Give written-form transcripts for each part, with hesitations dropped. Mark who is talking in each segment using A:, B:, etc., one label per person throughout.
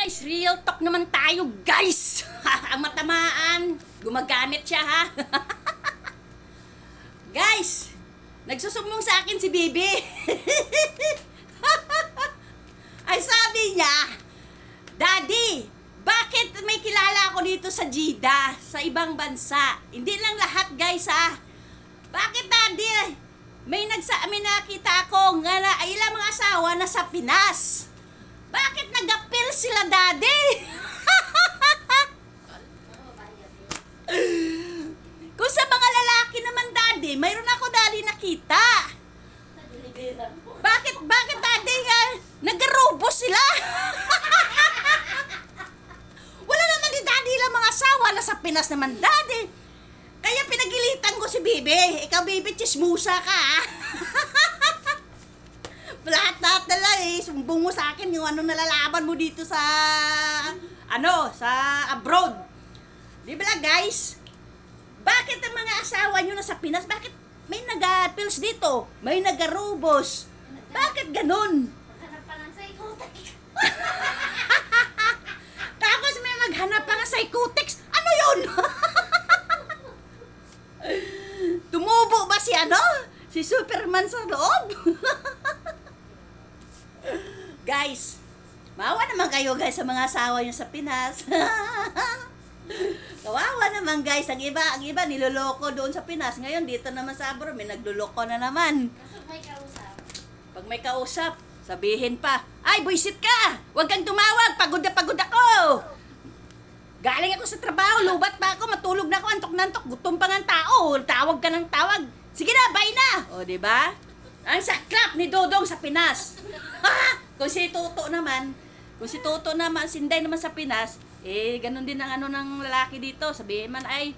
A: Guys, real talk naman tayo, guys. Ang matamaan, gumagamit siya, ha? Guys, nagsusumbong sa akin si Bibi. Ay, sabi niya, Daddy, bakit may kilala ako dito sa Jeddah, sa ibang bansa? Hindi lang lahat, guys, ha? Bakit, Daddy? May nakita ako nga na ay ilang mga asawa na sa Pinas. Bakit nag-appeal sila, Daddy? Kung sa mga lalaki naman, Daddy, mayroon ako, Daddy, nakita. Bakit, Daddy, nag-robos sila? Wala naman ni Daddy lang mga asawa na sa Pinas naman, Daddy. Kaya pinagilitan ko si Bibi. Ikaw, Bibi, chismusa ka, ha? Lahat na lang sumbong mo sa akin yung ano nalalaban mo dito sa sa abroad. Di ba guys? Bakit ang mga asawa nyo na sa Pinas, bakit may nag-pills dito? May nag-robos? Bakit ganun?
B: Maghanap pa ng psychotic.
A: Tapos may maghanap pa ng psychotics. Ano yun? Tumubo ba si Si Superman sa loob? Guys, maawa naman kayo guys sa mga asawa nyo sa Pinas. Kawawa naman guys, ang iba niloloko doon sa Pinas. Ngayon dito naman sa abroad may nagluloko na naman.
B: Kaso may kausap.
A: Pag may kausap, sabihin pa, ay buisit ka, huwag kang tumawag, pagod ako. Galing ako sa trabaho, lubat pa ako, matulog na ako, antok na antok, gutom pa ng tao, tawag ka ng tawag. Sige na, bye na. O, diba? Ang saklap ni Dodong sa Pinas. Kung si Toto naman, Sinday naman sa Pinas, ganun din ang ng lalaki dito. Sabihin man, ay,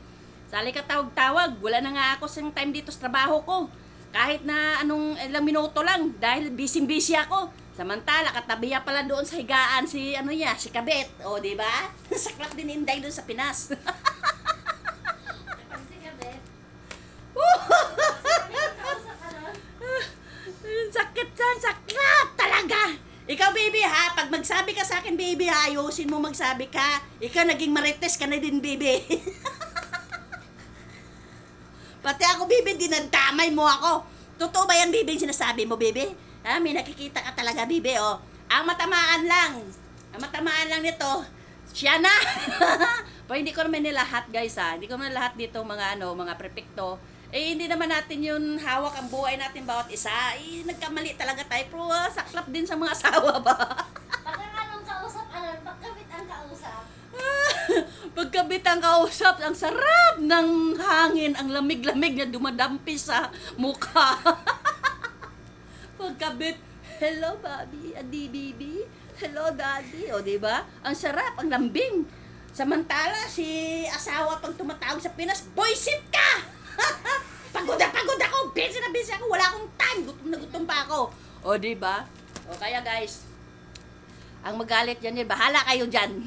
A: sali ka tawag-tawag. Wala na nga ako sa time dito sa trabaho ko. Kahit na ilang minuto lang, dahil busy ako. Samantala, katabiya pala doon sa higaan si Kabet. O, di ba? Saklap din Inday doon sa Pinas.
B: Kapag si Kabet.
A: Saklap talaga. Ikaw, baby, ha? Pag magsabi ka sa akin, baby, ha? Ayusin mo magsabi ka. Ikaw naging marites ka na din, baby. Pati ako, baby, dinadamay mo ako. Totoo ba yan, baby, yung sinasabi mo, baby? Ha? May nakikita ka talaga, baby, oh. Ang matamaan lang nito, siya na. Pero hindi ko naman nilahat, guys, ha? Hindi ko naman lahat dito mga prepekto. Hindi naman natin yun hawak ang buhay natin bawat isa. Nagkamali talaga tayo. Pero saklap din sa mga asawa ba?
B: Pag anong kausap, pagkabit ang kausap.
A: Pagkabit ang kausap, ang sarap ng hangin, ang lamig-lamig na dumadampi sa mukha. Pagkabit, hello, Bobby, Adi, Bibi, hello, Daddy. O, diba? Ang sarap, ang lambing. Samantala, si asawa pag tumatawag sa Pinas, boysit ka! Pagod ako, busy ako, wala akong time, gutom na gutom pa ako. O, diba? O, kaya guys, ang magalit dyan, bahala kayo dyan.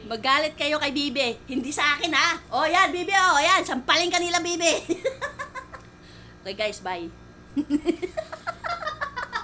A: Magalit kayo kay Bibi, hindi sa akin, ha? O, yan, Bibi, o, yan, sampalin ka nila, Bibi. Okay guys, bye.